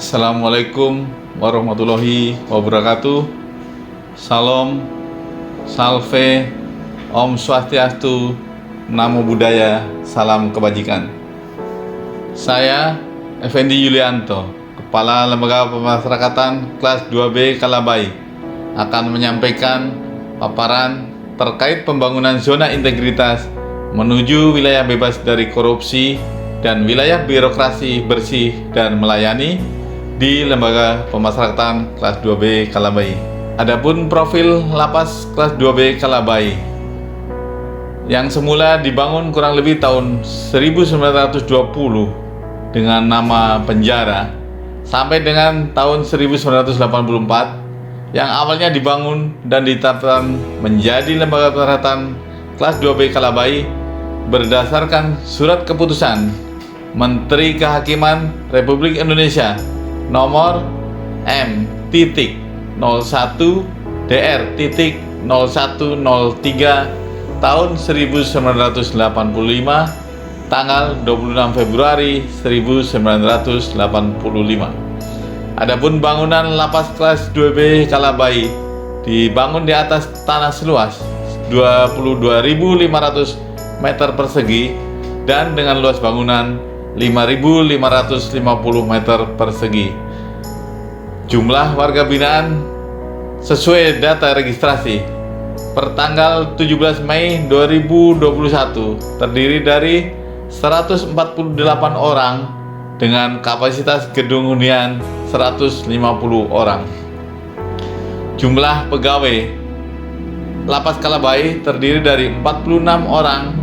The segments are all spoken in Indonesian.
Assalamualaikum warahmatullahi wabarakatuh. Salam, salve, Om Swastiastu, Namo Buddhaya, salam kebajikan. Saya Effendi Yulianto, Kepala Lembaga Pemasyarakatan kelas 2B Kalabai, akan menyampaikan paparan terkait pembangunan zona integritas menuju wilayah bebas dari korupsi dan wilayah birokrasi bersih dan melayani di Lembaga Pemasyarakatan kelas 2B Kalabai. Adapun profil lapas kelas 2B Kalabai yang semula dibangun kurang lebih tahun 1920 dengan nama penjara sampai dengan tahun 1984 yang awalnya dibangun dan ditetapkan menjadi Lembaga Pemasyarakatan kelas 2B Kalabai berdasarkan surat keputusan Menteri Kehakiman Republik Indonesia nomor M.01 DR.0103 tahun 1985 tanggal 26 Februari 1985. Adapun bangunan lapas kelas 2B Kalabai dibangun di atas tanah seluas 22.500 meter persegi dan dengan luas bangunan 5.550 meter persegi. Jumlah warga binaan sesuai data registrasi per tanggal 17 Mei 2021 terdiri dari 148 orang dengan kapasitas gedung hunian 150 orang. Jumlah pegawai Lapas Kalabai terdiri dari 46 orang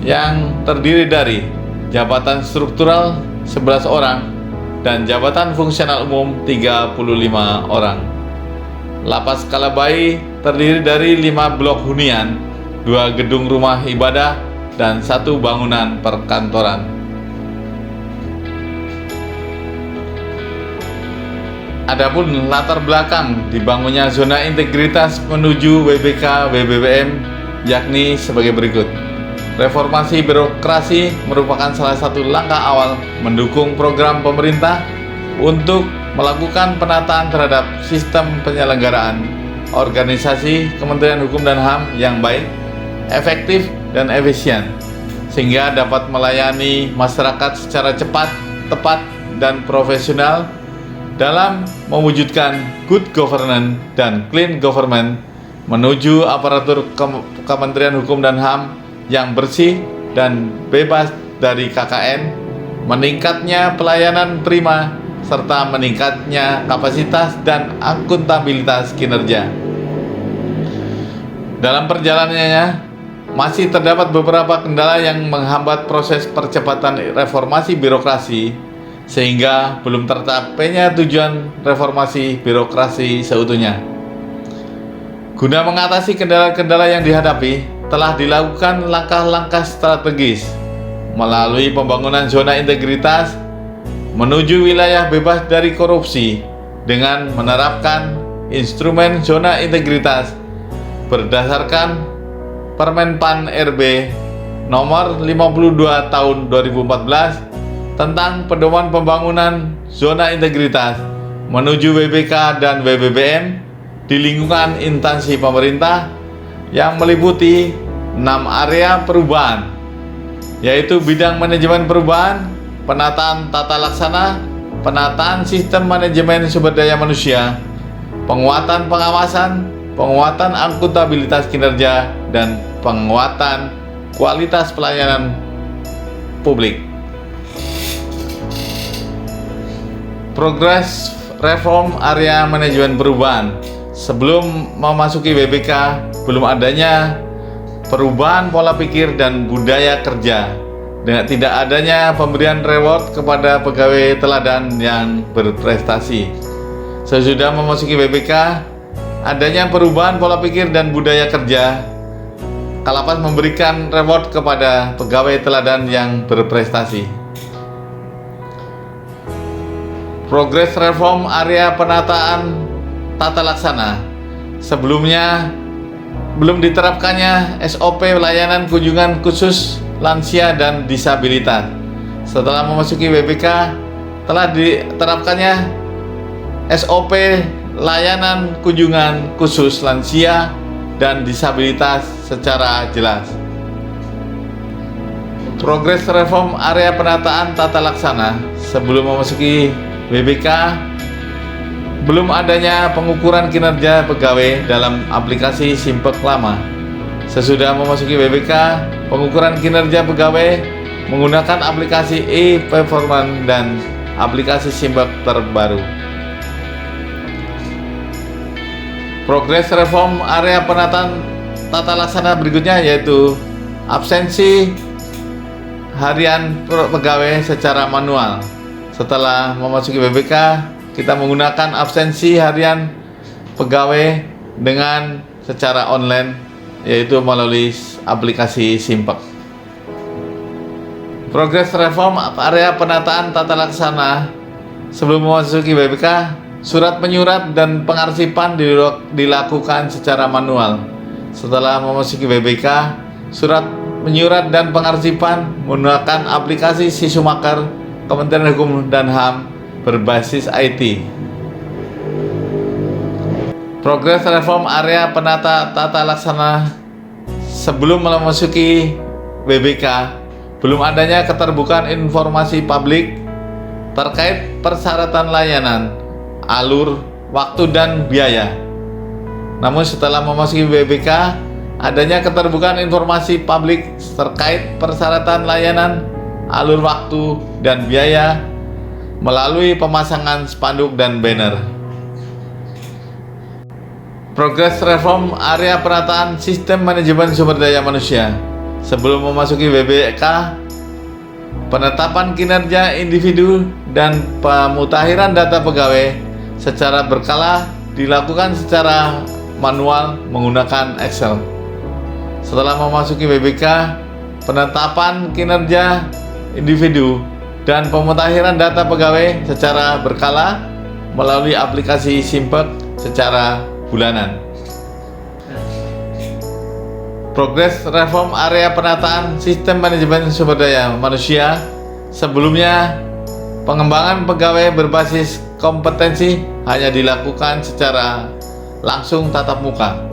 yang terdiri dari jabatan struktural 11 orang dan jabatan fungsional umum 35 orang. Lapas Kalabai terdiri dari 5 blok hunian, 2 gedung rumah ibadah, dan 1 bangunan perkantoran. Adapun latar belakang dibangunnya zona integritas menuju WBK WBBM yakni sebagai berikut. Reformasi birokrasi merupakan salah satu langkah awal mendukung program pemerintah untuk melakukan penataan terhadap sistem penyelenggaraan organisasi Kementerian Hukum dan HAM yang baik, efektif, dan efisien, sehingga dapat melayani masyarakat secara cepat, tepat, dan profesional dalam mewujudkan good governance dan clean government menuju aparatur Kementerian Hukum dan HAM yang bersih dan bebas dari KKN, meningkatnya pelayanan prima, serta meningkatnya kapasitas dan akuntabilitas kinerja. Dalam perjalanannya, masih terdapat beberapa kendala yang menghambat proses percepatan reformasi birokrasi, sehingga belum tercapainya tujuan reformasi birokrasi seutuhnya. Guna mengatasi kendala-kendala yang dihadapi, telah dilakukan langkah-langkah strategis melalui pembangunan zona integritas menuju wilayah bebas dari korupsi dengan menerapkan instrumen zona integritas berdasarkan Permen-Pan RB nomor 52 tahun 2014 tentang pedoman pembangunan zona integritas menuju WBK dan WBBM di lingkungan instansi pemerintah yang meliputi 6 area perubahan, yaitu bidang manajemen perubahan, penataan tata laksana, penataan sistem manajemen sumber daya manusia, penguatan pengawasan, penguatan akuntabilitas kinerja, dan penguatan kualitas pelayanan publik. Progres reform area manajemen perubahan. Sebelum memasuki WBK, belum adanya perubahan pola pikir dan budaya kerja, dengan tidak adanya pemberian reward kepada pegawai teladan yang berprestasi. Sesudah memasuki WBK, adanya perubahan pola pikir dan budaya kerja, Kalapas memberikan reward kepada pegawai teladan yang berprestasi. Progres reform area penataan tata laksana. Sebelumnya belum diterapkannya SOP layanan kunjungan khusus lansia dan disabilitas. Setelah memasuki WBK, telah diterapkannya SOP layanan kunjungan khusus lansia dan disabilitas secara jelas. Progres reform area penataan tata laksana sebelum memasuki WBK. Belum adanya pengukuran kinerja pegawai dalam aplikasi Simpek lama. Sesudah memasuki WBK, pengukuran kinerja pegawai menggunakan aplikasi e-performance dan aplikasi Simpek terbaru. Progres reform area penataan tata laksana berikutnya yaitu absensi harian pegawai secara manual. Setelah memasuki WBK, kita menggunakan absensi harian pegawai dengan secara online, yaitu melalui aplikasi Simpek. Progres reform area penataan tata laksana sebelum memasuki WBK, surat penyurat dan pengarsipan dilakukan secara manual. Setelah memasuki WBK, surat menyurat dan pengarsipan menggunakan aplikasi Sisumaker Kementerian Hukum dan HAM berbasis IT. Progres reform area penata tata laksana sebelum memasuki WBK, belum adanya keterbukaan informasi publik terkait persyaratan layanan, alur, waktu, dan biaya. Namun setelah memasuki WBK, adanya keterbukaan informasi publik terkait persyaratan layanan, alur waktu, dan biaya melalui pemasangan spanduk dan banner. Progres reform area penataan sistem manajemen sumber daya manusia sebelum memasuki WBK, penetapan kinerja individu dan pemutakhiran data pegawai secara berkala dilakukan secara manual menggunakan Excel. Setelah memasuki WBK, penetapan kinerja individu dan pemutakhiran data pegawai secara berkala melalui aplikasi Simpek secara bulanan. Progres reform area penataan sistem manajemen sumber daya manusia sebelumnya, pengembangan pegawai berbasis kompetensi hanya dilakukan secara langsung tatap muka,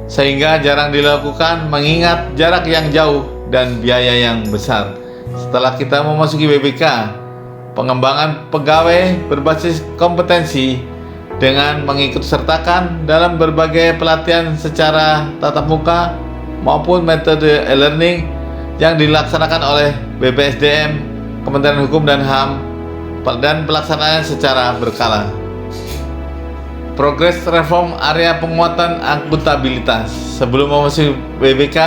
sehingga jarang dilakukan mengingat jarak yang jauh dan biaya yang besar. Setelah kita memasuki WBK, pengembangan pegawai berbasis kompetensi dengan mengikutsertakan dalam berbagai pelatihan secara tatap muka maupun metode e-learning yang dilaksanakan oleh BPSDM, Kementerian Hukum dan HAM, dan pelaksanaannya secara berkala. Progres reform area penguatan akuntabilitas sebelum memasuki WBK,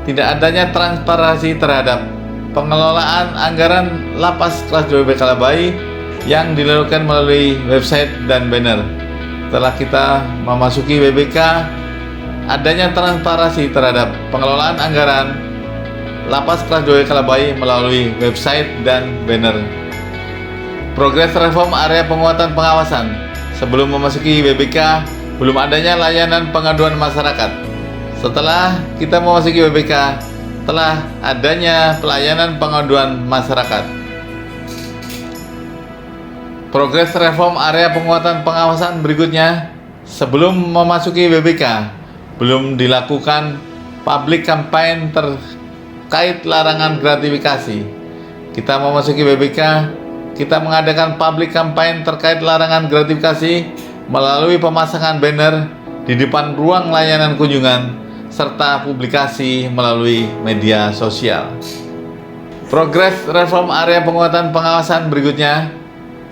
tidak adanya transparansi terhadap pengelolaan anggaran lapas kelas 2 WBK Kalabay yang dilakukan melalui website dan banner. Setelah kita memasuki WBK, adanya transparansi terhadap pengelolaan anggaran lapas kelas 2 WBK Kalabay melalui website dan banner. Progres reform area penguatan pengawasan sebelum memasuki WBK, belum adanya layanan pengaduan masyarakat. Setelah kita memasuki WBK, telah adanya pelayanan pengaduan masyarakat. Progres reform area penguatan pengawasan berikutnya, sebelum memasuki WBK, belum dilakukan public campaign terkait larangan gratifikasi. Kita memasuki WBK, kita mengadakan public campaign terkait larangan gratifikasi melalui pemasangan banner di depan ruang layanan kunjungan serta publikasi melalui media sosial. Progres reform area penguatan pengawasan berikutnya,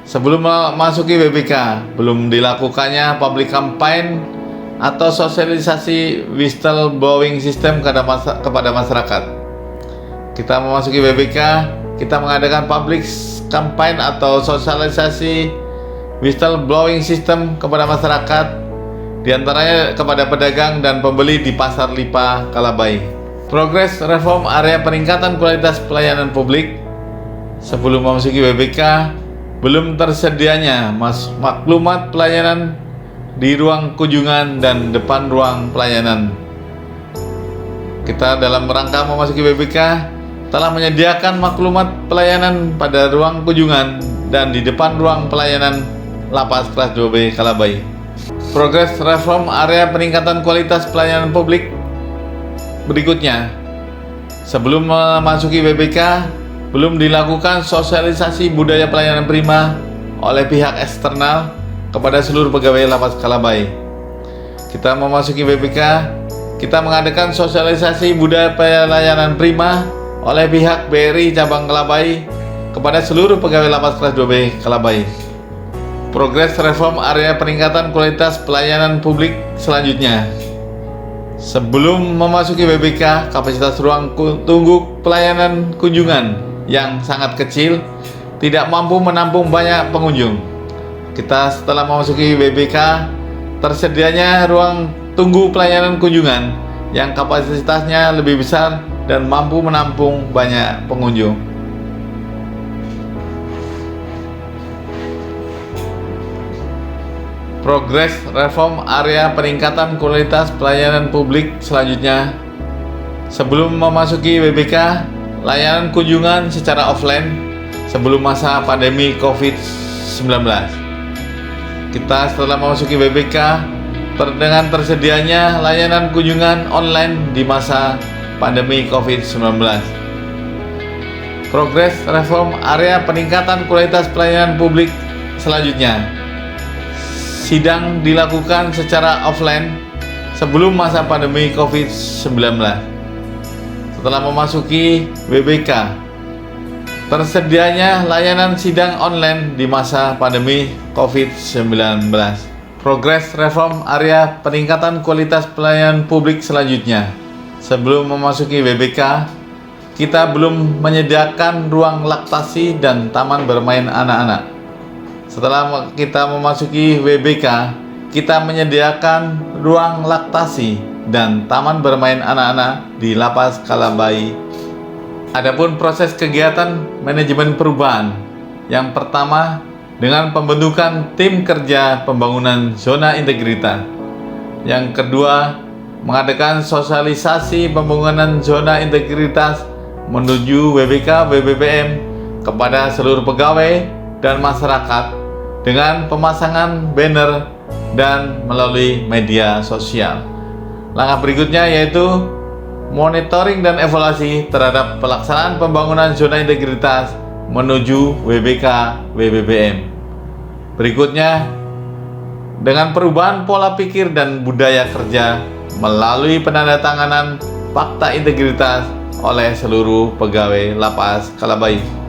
sebelum memasuki WBK, belum dilakukannya public campaign atau sosialisasi whistleblowing system kepada masyarakat. Kita memasuki WBK, kita mengadakan public campaign atau sosialisasi whistleblowing system kepada masyarakat, diantaranya kepada pedagang dan pembeli di Pasar Lipa Kalabay. Progres reform area peningkatan kualitas pelayanan publik sebelum memasuki WBK, belum tersedianya maklumat pelayanan di ruang kunjungan dan depan ruang pelayanan. Kita dalam rangka memasuki WBK telah menyediakan maklumat pelayanan pada ruang kunjungan dan di depan ruang pelayanan Lapas Kelas 2B Kalabai. Progres reform area peningkatan kualitas pelayanan publik berikutnya. Sebelum memasuki WBK, belum dilakukan sosialisasi budaya pelayanan prima oleh pihak eksternal kepada seluruh pegawai Lapas Kalabai. Kita memasuki WBK, kita mengadakan sosialisasi budaya pelayanan prima oleh pihak BRI Cabang Kalabai kepada seluruh pegawai Lapas Kelas 2B Kalabai. Progres reform area peningkatan kualitas pelayanan publik selanjutnya. Sebelum memasuki WBK, kapasitas ruang tunggu pelayanan kunjungan yang sangat kecil tidak mampu menampung banyak pengunjung. Kita setelah memasuki WBK, tersedianya ruang tunggu pelayanan kunjungan yang kapasitasnya lebih besar dan mampu menampung banyak pengunjung. Progres reform area peningkatan kualitas pelayanan publik selanjutnya. Sebelum memasuki WBK, layanan kunjungan secara offline sebelum masa pandemi COVID-19. Kita setelah memasuki WBK, dengan tersedianya layanan kunjungan online di masa pandemi COVID-19. Progres reform area peningkatan kualitas pelayanan publik selanjutnya. Sidang dilakukan secara offline sebelum masa pandemi COVID-19. Setelah memasuki WBK, tersedianya layanan sidang online di masa pandemi COVID-19. Progres reform area peningkatan kualitas pelayanan publik selanjutnya. Sebelum memasuki WBK, kita belum menyediakan ruang laktasi dan taman bermain anak-anak. Setelah kita memasuki WBK, kita menyediakan ruang laktasi dan taman bermain anak-anak di Lapas Kalabai. Adapun proses kegiatan manajemen perubahan, yang pertama dengan pembentukan tim kerja pembangunan zona integritas. Yang kedua, mengadakan sosialisasi pembangunan zona integritas menuju WBK WBBM kepada seluruh pegawai dan masyarakat dengan pemasangan banner dan melalui media sosial. Langkah berikutnya yaitu monitoring dan evaluasi terhadap pelaksanaan pembangunan zona integritas menuju WBK WBBM. Berikutnya, dengan perubahan pola pikir dan budaya kerja melalui penandatanganan fakta integritas oleh seluruh pegawai Lapas Kalabai.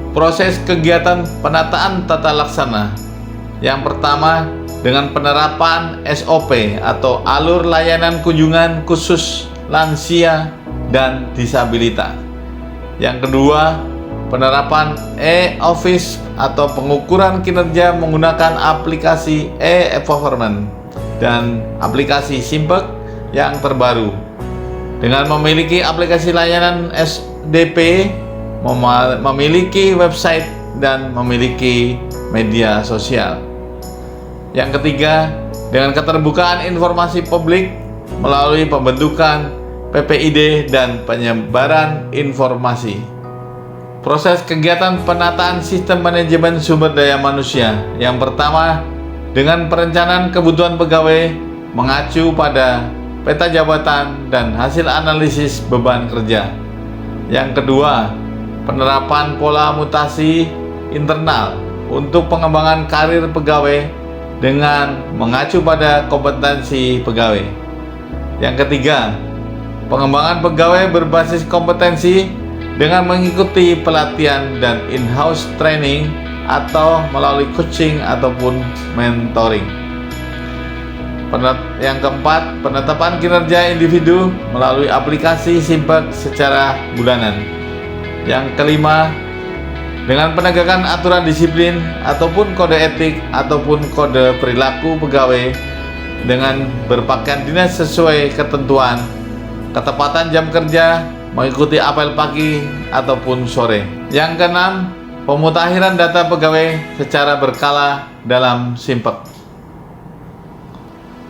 Proses kegiatan penataan tata laksana. Yang pertama, dengan penerapan SOP atau alur layanan kunjungan khusus lansia dan disabilitas. Yang kedua, penerapan e-office atau pengukuran kinerja menggunakan aplikasi e-performance dan aplikasi Simpek yang terbaru. Dengan memiliki aplikasi layanan SDP, memiliki website dan memiliki media sosial. Yang ketiga, dengan keterbukaan informasi publik melalui pembentukan PPID dan penyebaran informasi. Proses kegiatan penataan sistem manajemen sumber daya manusia. Yang pertama, dengan perencanaan kebutuhan pegawai mengacu pada peta jabatan dan hasil analisis beban kerja. Yang kedua, penerapan pola mutasi internal untuk pengembangan karir pegawai dengan mengacu pada kompetensi pegawai. Yang ketiga, pengembangan pegawai berbasis kompetensi dengan mengikuti pelatihan dan in-house training atau melalui coaching ataupun mentoring. Yang keempat, penetapan kinerja individu melalui aplikasi Simpek secara bulanan. Yang kelima, dengan penegakan aturan disiplin ataupun kode etik ataupun kode perilaku pegawai dengan berpakaian dinas sesuai ketentuan, ketepatan jam kerja, mengikuti apel pagi ataupun sore. Yang keenam, pemutakhiran data pegawai secara berkala dalam Simpek.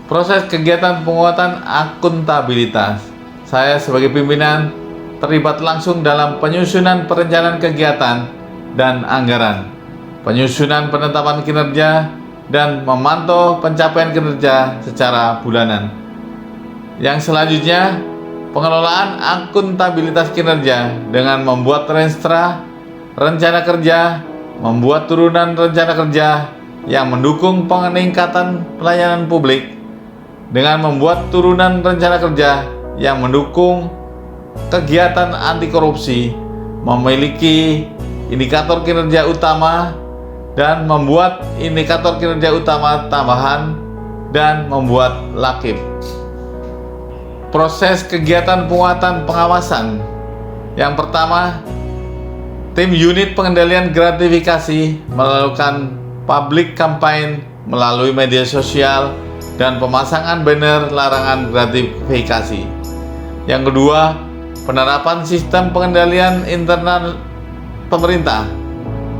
Proses kegiatan penguatan akuntabilitas. Saya sebagai pimpinan terlibat langsung dalam penyusunan perencanaan kegiatan dan anggaran. penyusunan penetapan kinerja, dan memantau pencapaian kinerja secara bulanan. Yang selanjutnya, pengelolaan akuntabilitas kinerja dengan membuat renstra, rencana kerja, membuat turunan rencana kerja yang mendukung peningkatan pelayanan publik, dengan membuat turunan rencana kerja yang mendukung kegiatan anti korupsi, memiliki indikator kinerja utama dan membuat indikator kinerja utama tambahan, dan membuat lakib. Proses kegiatan penguatan pengawasan. Yang pertama, tim unit pengendalian gratifikasi melakukan public campaign melalui media sosial dan pemasangan banner larangan gratifikasi. Yang kedua, penerapan sistem pengendalian internal pemerintah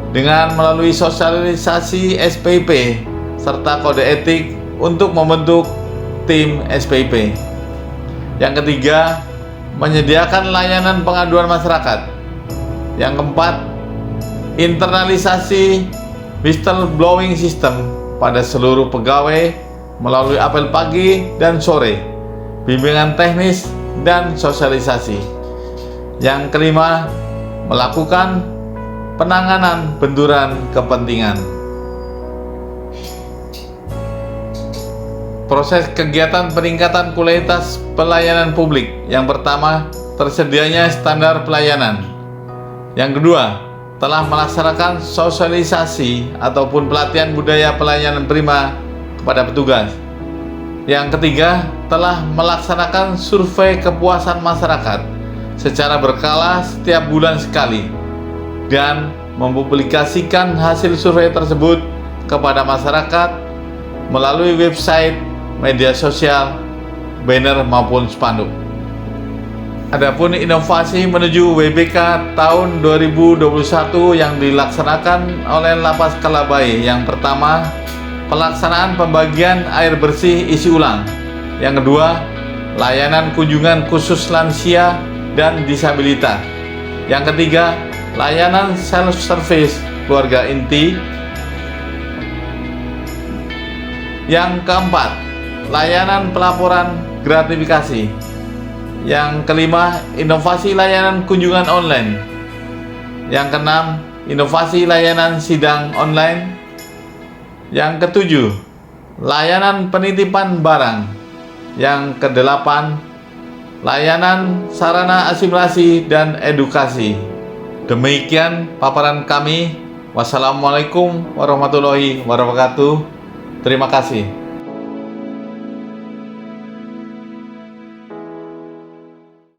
dengan melalui sosialisasi SPP serta kode etik untuk membentuk tim SPP. Yang ketiga, menyediakan layanan pengaduan masyarakat. Yang keempat, internalisasi whistleblowing system pada seluruh pegawai melalui apel pagi dan sore, bimbingan teknis, dan sosialisasi. Yang kelima, melakukan penanganan benturan kepentingan. Proses kegiatan peningkatan kualitas pelayanan publik. Yang pertama, tersedianya standar pelayanan. Yang kedua, telah melaksanakan sosialisasi ataupun pelatihan budaya pelayanan prima kepada petugas. Yang ketiga, telah melaksanakan survei kepuasan masyarakat secara berkala setiap bulan sekali dan mempublikasikan hasil survei tersebut kepada masyarakat melalui website, media sosial, banner maupun spanduk. Adapun inovasi menuju WBK tahun 2021 yang dilaksanakan oleh Lapas Kalabai. Yang pertama, pelaksanaan pembagian air bersih isi ulang. Yang kedua, layanan kunjungan khusus lansia dan disabilitas. Yang ketiga, layanan self-service keluarga inti. Yang keempat, layanan pelaporan gratifikasi. Yang kelima, inovasi layanan kunjungan online. Yang keenam, inovasi layanan sidang online. Yang ketujuh, layanan penitipan barang. Yang kedelapan, layanan sarana asimilasi dan edukasi. Demikian paparan kami. Wassalamualaikum warahmatullahi wabarakatuh. Terima kasih.